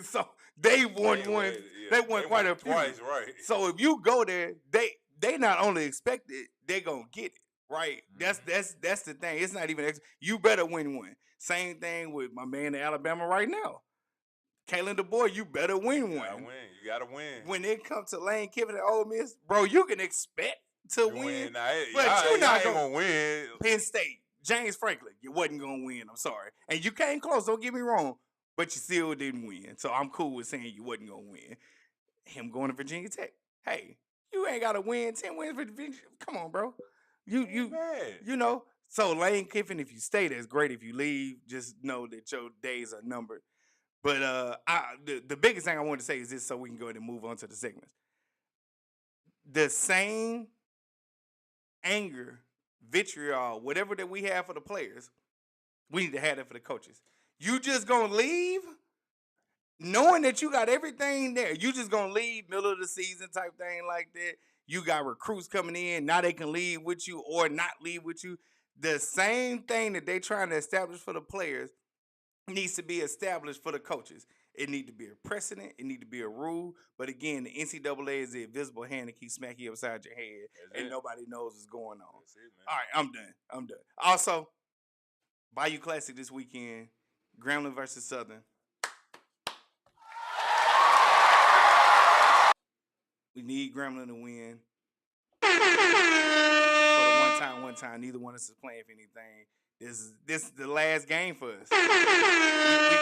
So they won one. Yeah. They won quite a few. Twice, right. So if you go there, they not only expect it, they gonna get it. Right? Mm-hmm. That's the thing. It's not even you better win one. Same thing with my man in Alabama right now. Kalen DeBoer, you better win one. You gotta win. When it comes to Lane Kiffin and Ole Miss, bro, you can expect to win. But you're not gonna win. Penn State, James Franklin, you wasn't gonna win. I'm sorry. And you came close, don't get me wrong, but you still didn't win. So I'm cool with saying you wasn't gonna win. Him going to Virginia Tech. Hey, you ain't gotta win 10 wins for Virginia. Come on, bro. You know. So Lane Kiffin, if you stay, that's great. If you leave, just know that your days are numbered. But the biggest thing I want to say is this, so we can go ahead and move on to the segments. The same anger, vitriol, whatever that we have for the players, we need to have that for the coaches. You just gonna leave, knowing that you got everything there. You just gonna leave middle of the season type thing like that. You got recruits coming in. Now they can leave with you or not leave with you. The same thing that they trying to establish for the players needs to be established for the coaches. It need to be a precedent. It need to be a rule. But again, the NCAA is the invisible hand that keeps smacking you upside your head, and nobody knows what's going on. That's it, man. All right, I'm done. Also, Bayou Classic this weekend, Grambling versus Southern. We need Grambling to win. One time, neither one of us is playing for anything. This is the last game for us. We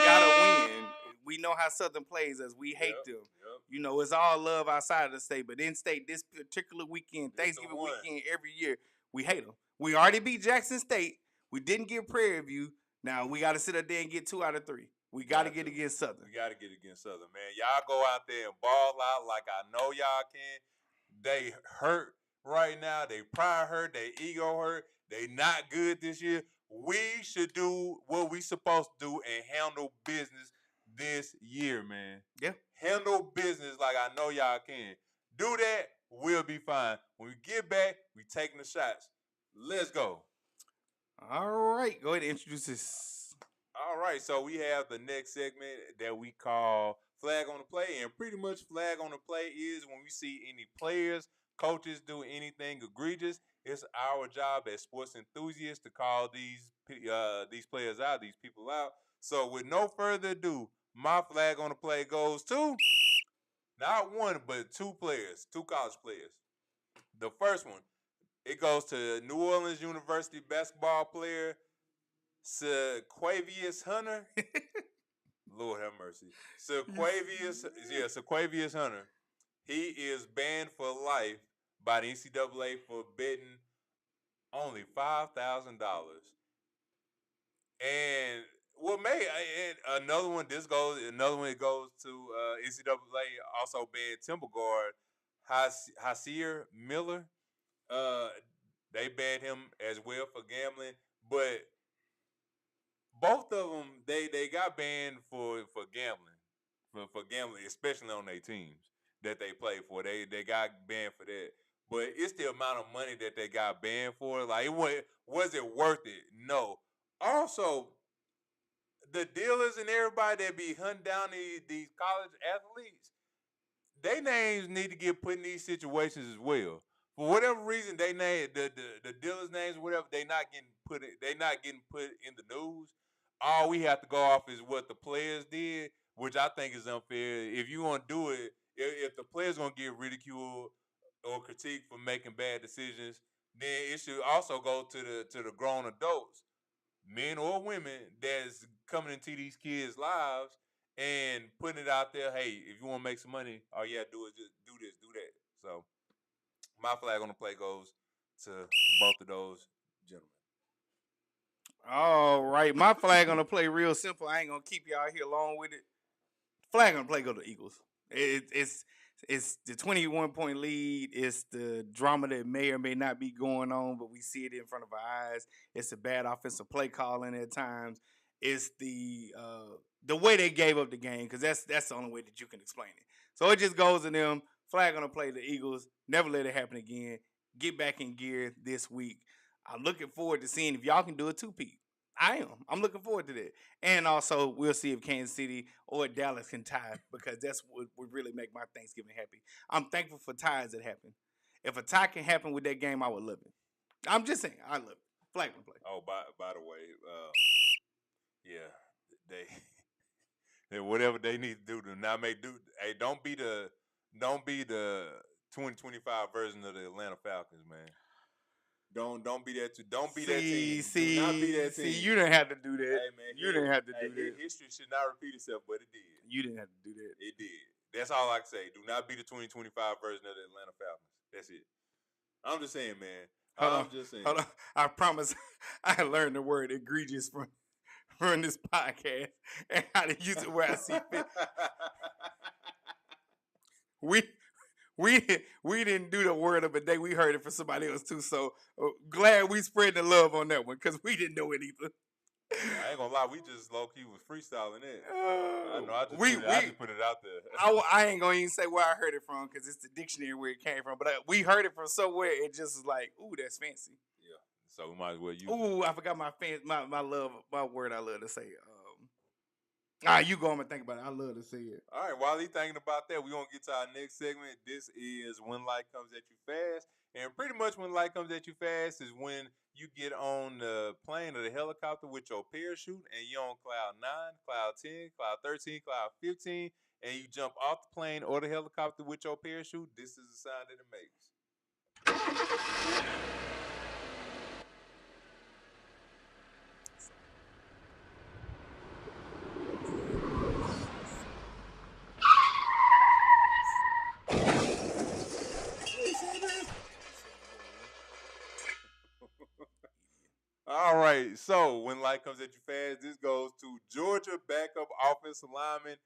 gotta win. We know how Southern plays us. We hate them. Yep. You know, it's all love outside of the state, but in state, this particular weekend, Thanksgiving weekend, every year, we hate them. We already beat Jackson State. We didn't get Prairie View. Now we got to sit up there and get 2 out of 3. We got to get against Southern. We got to get against Southern, man. Y'all go out there and ball out like I know y'all can. They hurt right now. They pride hurt. They ego hurt. They not good this year. We should do what we supposed to do and handle business this year, man. Yeah. Handle business like I know y'all can. Do that, we'll be fine. When we get back, we taking the shots. Let's go. All right. Go ahead and introduce this. All right. So we have the next segment that we call Flag on the Play. And pretty much Flag on the Play is when we see any players, coaches do anything egregious. It's our job as sports enthusiasts to call these players out, these people out. So with no further ado, my flag on the play goes to not one, but 2 players, 2 college players. The first one, it goes to New Orleans University basketball player Cedquavius Hunter. Lord have mercy. Cedquavius Hunter. He is banned for life by the NCAA for betting only $5,000. And another one goes to NCAA also banned Timber guard Hasir Miller. They banned him as well for gambling, but both of them they got banned for gambling, for gambling, especially on their teams that they play for. They got banned for that. But it's the amount of money that they got banned for. Like, was it worth it? No. Also, the dealers and everybody that be hunting down these college athletes, They names need to get put in these situations as well. For whatever reason, they name the dealers' names, whatever, they not getting put. They not getting put in the news. All we have to go off is what the players did, which I think is unfair. If you want to do it, if the players gonna get ridiculed or critiqued for making bad decisions, then it should also go to the grown adults, men or women, that's coming into these kids' lives and putting it out there. Hey, if you want to make some money, all you have to do is just do this, do that. So my flag on the play goes to both of those gentlemen. All right, my flag on the play real simple. I ain't gonna keep y'all here long with it. Flag on the play go to the Eagles. It's the 21-point lead. It's the drama that may or may not be going on, but we see it in front of our eyes. It's the bad offensive play calling at times. It's the way they gave up the game, because that's the only way that you can explain it. So it just goes to them. Flag on the play, the Eagles. Never let it happen again. Get back in gear this week. I'm looking forward to seeing if y'all can do a two-peat. I am. I'm looking forward to that. And also, we'll see if Kansas City or Dallas can tie, because that's what would really make my Thanksgiving happy. I'm thankful for ties that happen. If a tie can happen with that game, I would love it. I'm just saying, I love it. Flag on the play. Oh, by the way, yeah, they whatever they need to do to not make do. Hey, don't be the 2025 version of the Atlanta Falcons, man. Don't be that. Don't be that team. Do not be that team. See, you didn't have to do that. Hey, man, you didn't have to do that. History should not repeat itself, but it did. You didn't have to do that. It did. That's all I can say. Do not be the 2025 version of the Atlanta Falcons. That's it. I'm just saying, man. Hold on. I promise I learned the word egregious from this podcast and how to use it where I see fit. We didn't do the word of the day. We heard it from somebody else too. So glad we spread the love on that one, because we didn't know it either. I ain't gonna lie, we just low key was freestyling it. I know. I just put it out there. I ain't gonna even say where I heard it from, because it's the dictionary where it came from. But we heard it from somewhere. It just was like, ooh, that's fancy. Yeah. So we might as well use. Ooh, I forgot my word I love to say. You go home and think about it. I love to say it. All right, while he's thinking about that, we're going to get to our next segment. This is When Life Comes at You Fast. And pretty much when life comes at you fast is when you get on the plane or the helicopter with your parachute and you're on cloud 9, cloud 10, cloud 13, cloud 15, and you jump off the plane or the helicopter with your parachute. This is the sound that it makes. All right, so when life comes at you fast, this goes to Georgia backup offensive lineman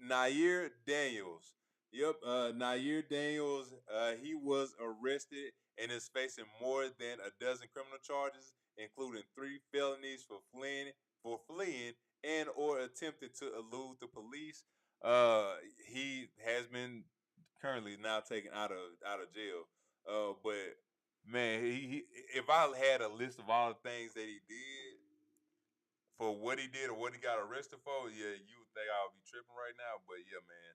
Nair Daniels. Yep, Nair Daniels, he was arrested and is facing more than a dozen criminal charges, including 3 felonies for fleeing and or attempted to elude the police. He has been currently now taken out of jail. But man, he if I had a list of all the things that he did for what he did or what he got arrested for, yeah, you would think I would be tripping right now. But yeah, man,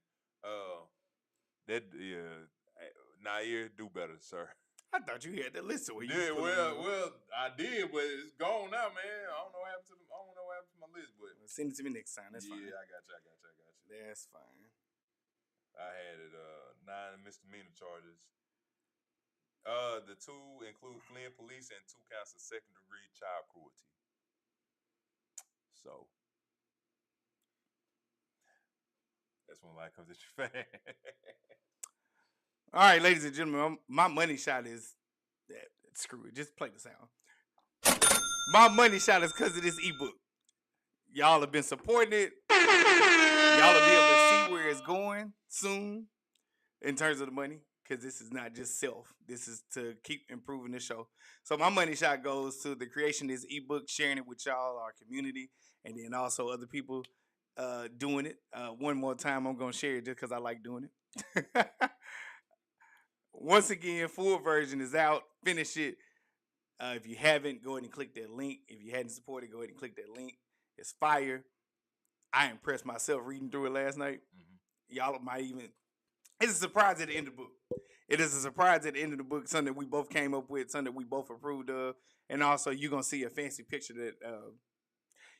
Nair, do better, sir. I thought you had that list. Yeah, well, I did, but it's gone now, man. I don't know what happened to my list, but send it to me next time. That's fine. Yeah, I got you. That's fine. I had it 9 misdemeanor charges. The 2 include fleeing police and 2 counts of second-degree child cruelty. So that's when life comes at you fast. All right, ladies and gentlemen, my money shot is screw it. Just play the sound. My money shot is because of this ebook. Y'all have been supporting it. Y'all will be able to see where it's going soon in terms of the money, because this is not just self. This is to keep improving the show. So my money shot goes to the creation of this ebook, sharing it with y'all, our community, and then also other people doing it. One more time, I'm going to share it just because I like doing it. Once again, full version is out. Finish it. If you haven't, go ahead and click that link. If you hadn't supported, go ahead and click that link. It's fire. I impressed myself reading through it last night. Mm-hmm. Y'all might even It's a surprise at the end of the book. It is a surprise at the end of the book, something that we both came up with, something that we both approved of, and also you're gonna see a fancy picture that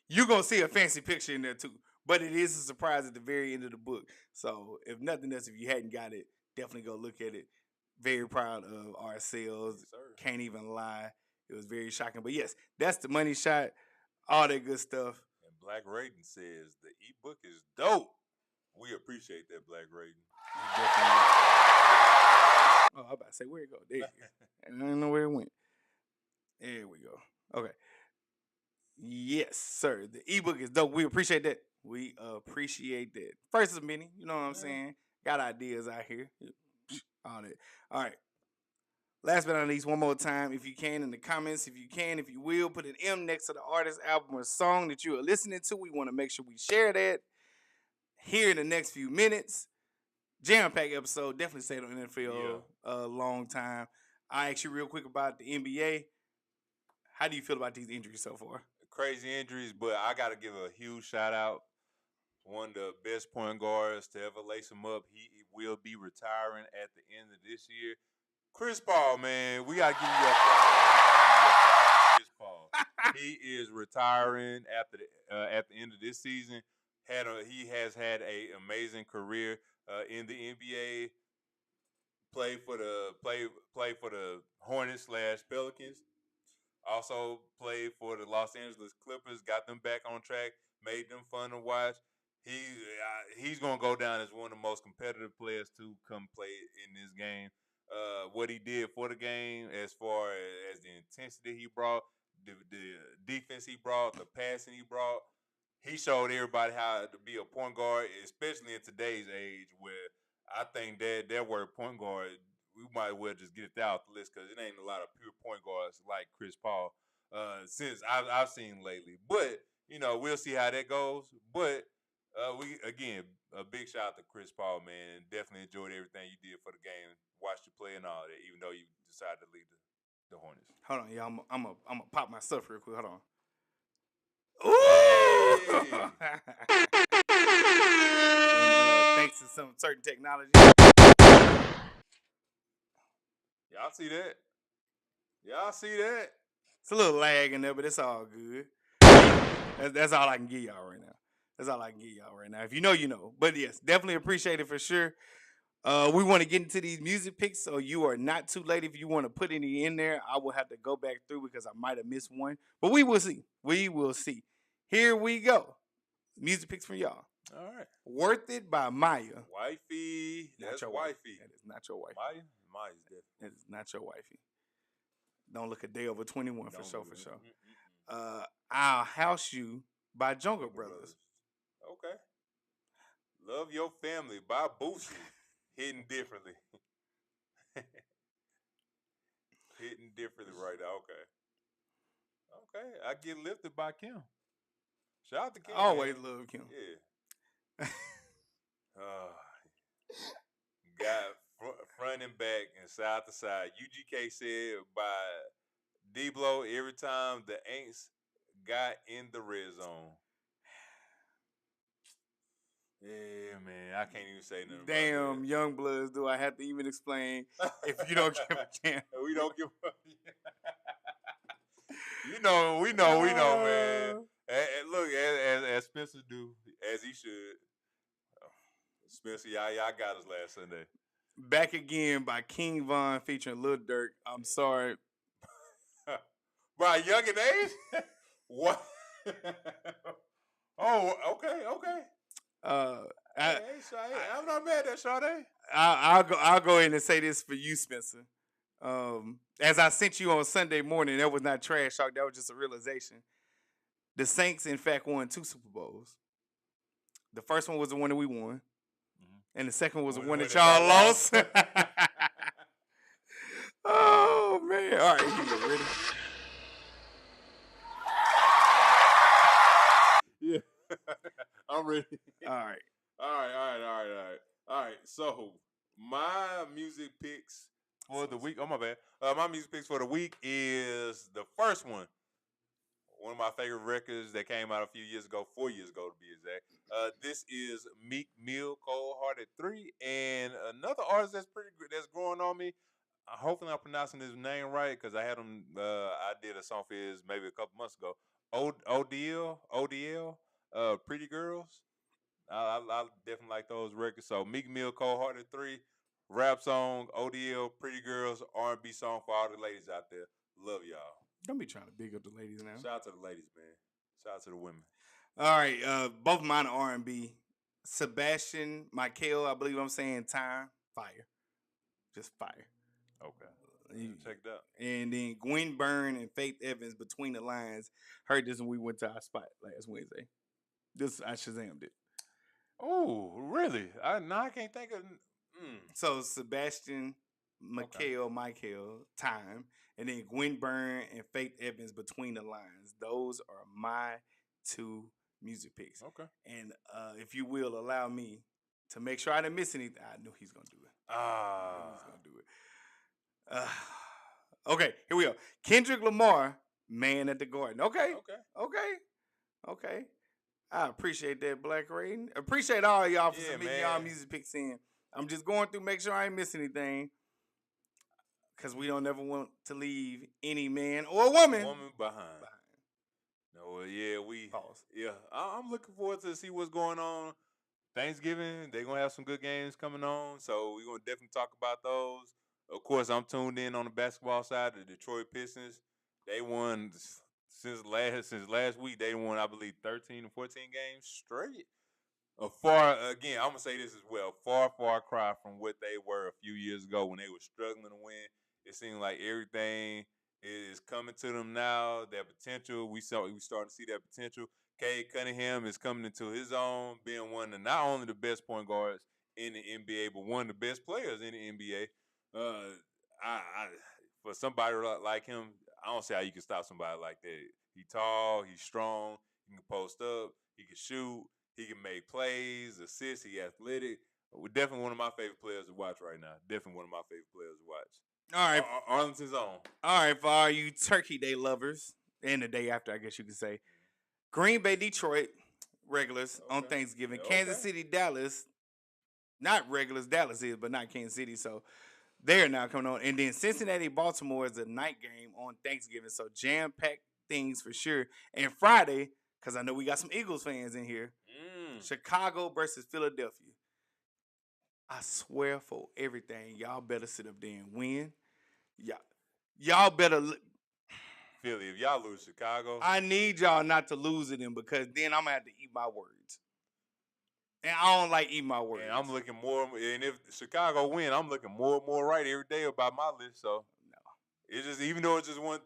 you're gonna see a fancy picture in there too. But it is a surprise at the very end of the book. So if nothing else, if you hadn't got it, definitely go look at it. Very proud of ourselves. Yes, sir. Can't even lie. It was very shocking. But yes, that's the money shot. All that good stuff. And Black Raiden says the ebook is dope. We appreciate that, Black Raiden. Oh, I was about to say where it go. There it is. I don't know where it went. There we go. Okay. Yes, sir. The ebook is dope. We appreciate that. We appreciate that. First of many, you know what I'm saying? Got ideas out here. All that. All right. Last but not least, one more time, if you can, in the comments, if you will, put an M next to the artist, album, or song that you are listening to. We want to make sure we share that here in the next few minutes. Jam-packed episode. Definitely stayed on NFL a long time. I asked you real quick about the NBA. How do you feel about these injuries so far? Crazy injuries, but I got to give a huge shout out. One of the best point guards to ever lace him up. He will be retiring at the end of this year. Chris Paul, man, we got to give you a flowers. Chris Paul. He is retiring at the end of this season. He has had an amazing career in the NBA. Played for the Hornets / Pelicans. Also played for the Los Angeles Clippers. Got them back on track. Made them fun to watch. He's gonna go down as one of the most competitive players to come play in this game. What he did for the game, as far as the intensity he brought, the defense he brought, the passing he brought, he showed everybody how to be a point guard, especially in today's age, where I think that word point guard, we might as well just get it out the list because it ain't a lot of pure point guards like Chris Paul since I've seen lately. But we'll see how that goes. But we again, a big shout out to Chris Paul, man. Definitely enjoyed everything you did for the game. Watched you play and all that, even though you decided to leave the Hornets. Hold on, y'all. I'm gonna pop my stuff real quick. Hold on. Ooh! And, thanks to some certain technology. Y'all see that? Y'all see that? It's a little lag in there, but it's all good. That's all I can give y'all right now. That's all I can give y'all right now. If you know, you know. But yes, definitely appreciate it for sure. We want to get into these music picks, so you are not too late. If you want to put any in there, I will have to go back through because I might have missed one. But we will see. We will see. Here we go. Music picks from y'all. All right. Worth It by Maya. Wifey. That's your wifey. That is not your wifey. Maya's different. That is not your wifey. Don't look a day over 21 for sure. I'll House You by Jungle Brothers. Okay. Love Your Family by Boosie. Hitting differently. Hitting differently right now. Okay. I Get Lifted by Kim. Shout out to Kim. Always love Kim. Yeah. Got front and back and side to side. UGK said by D-Blow, every time the Aints got in the red zone. Yeah, man, I can't even say nothing. Damn, young bloods, do I have to even explain if you don't give a damn? We don't give a we know, man. And look, as Spencer do, as he should. Spencer, y'all got us last Sunday. Back Again by King Von featuring Lil Durk. I'm sorry. By Young and Age? What? Oh, okay. I'm not mad at Sade. I'll go in and say this for you, Spencer. As I sent you on Sunday morning, that was not trash talk. That was just a realization. The Saints, in fact, won 2 Super Bowls. The first one was the one that we won, and the second was the one that y'all lost. Oh man! All right, you ready? Yeah, I'm ready. All right. So my music picks for the week. Oh my bad. My music picks for the week is the first one one of my favorite records that came out a few years ago, 4 years ago to be exact. This is Meek Mill, Cold Hearted 3, and another artist that's pretty good, that's growing on me. Hopefully I'm pronouncing his name right because I had him. I did a song for his maybe a couple months ago. ODL, Pretty Girls. I definitely like those records. So Meek Mill, Cold Hearted 3, rap song, ODL, Pretty Girls, R&B song for all the ladies out there. Love y'all. Don't be trying to big up the ladies now. Shout out to the ladies, man. Shout out to the women. All right, both of mine are R&B. Sebastian, Michael, I believe I'm saying time, fire. Just fire. Okay. Check that. And then Gwen Byrne and Faith Evans, Between the Lines. Heard this when we went to our spot last Wednesday. This, I Shazammed it. Oh, really? I can't think of. So Sebastian, Michael, time. And then Gwen Byrne and Faith Evans, Between the Lines. Those are my 2 music picks. Okay. And if you will allow me to make sure I didn't miss anything, I knew he's gonna do it. He's gonna do it. Okay, here we go. Kendrick Lamar, Man at the Garden. Okay. I appreciate that, Black Raiden. Appreciate all y'all for submitting y'all music picks in. I'm just going through, make sure I ain't miss anything. Because we don't ever want to leave any man or woman behind. No, Pause. Yeah, I'm looking forward to see what's going on. Thanksgiving, they're going to have some good games coming on, so we're going to definitely talk about those. Of course, I'm tuned in on the basketball side. The Detroit Pistons, they won since last week. They won, I believe, 13 or 14 games straight. I'm going to say this as well, far cry from what they were a few years ago when they were struggling to win. It seems like everything is coming to them now. Their potential, we starting to see that potential. Cade Cunningham is coming into his own, being one of not only the best point guards in the NBA, but one of the best players in the NBA. For somebody like him, I don't see how you can stop somebody like that. He's tall, he's strong, he can post up, he can shoot, he can make plays, assist, he's athletic. Definitely one of my favorite players to watch right now. Definitely one of my favorite players to watch. All right. Arlington's on. All right, for all you Turkey Day lovers, and the day after, I guess you could say. Green Bay, Detroit, regulars on Thanksgiving. Kansas City, Dallas, not regulars. Dallas is, but not Kansas City. So they're now coming on. And then Cincinnati, Baltimore is a night game on Thanksgiving. So jam-packed things for sure. And Friday, because I know we got some Eagles fans in here, Chicago versus Philadelphia. I swear for everything, y'all better sit up there and win. Y'all better. Philly, if y'all lose Chicago, I need y'all not to lose it in, because then I'm going to have to eat my words. And I don't like eating my words. And I'm looking more, and if Chicago win, I'm looking more and more right every day about my list. So no, it's just, even though it's just one,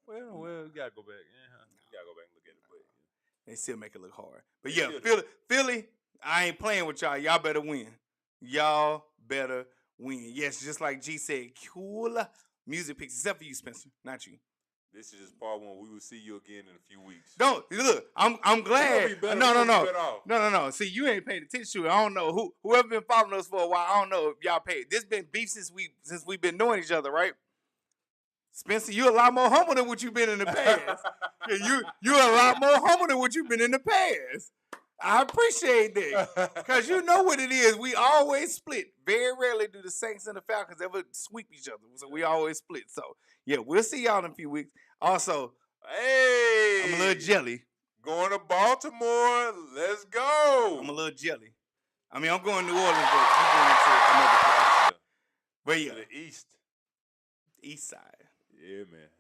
well, you gotta go back. You gotta go back and look at it. But they still make it look hard. But yeah, Philly, I ain't playing with y'all. Y'all better win. Y'all better win. Yes, just like G said, cool music picks, except for you, Spencer, not you. This is just part 1. We will see you again in a few weeks. Don't look. I'm glad. No. See, you ain't paying attention to it. I don't know whoever been following us for a while. I don't know if y'all paid. This been beef since we've been knowing each other, right? Spencer, you a lot more humble than what you've been in the past. you a lot more humble than what you've been in the past. I appreciate that, because you know what it is. We always split. Very rarely do the Saints and the Falcons ever sweep each other. So we always split. So yeah, we'll see y'all in a few weeks. Also, hey, I'm a little jelly. Going to Baltimore. Let's go. I'm a little jelly. I mean, I'm going to New Orleans, but I'm going to another place. But yeah, to the east side. Yeah, man.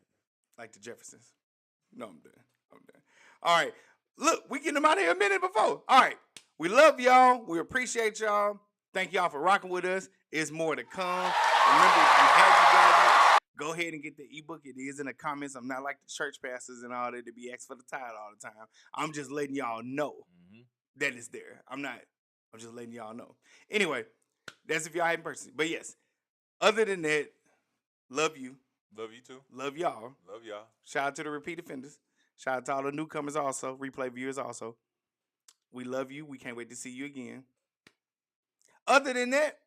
Like the Jeffersons. No, I'm done. All right. Look, we getting them out of here a minute before. All right. We love y'all. We appreciate y'all. Thank y'all for rocking with us. It's more to come. Remember, if you had you guys, go ahead and get the ebook. It is in the comments. I'm not like the church pastors and all that to be asked for the tithe all the time. I'm just letting y'all know that it's there. I'm just letting y'all know. Anyway, that's if y'all hadn't purchased it. But yes, other than that, love you. Love you too. Love y'all. Love y'all. Shout out to the repeat offenders. Shout out to all the newcomers also, replay viewers also. We love you. We can't wait to see you again. Other than that,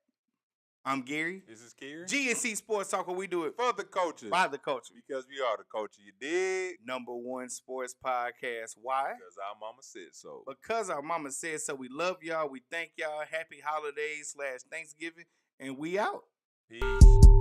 I'm Gary. This is Cary. GNC Sports Talk, where we do it For the coaches. by the culture. Because we are the culture. You dig? #1 sports podcast. Why? Because our mama said so. Because our mama said so. We love y'all. We thank y'all. Happy holidays / Thanksgiving. And we out. Peace.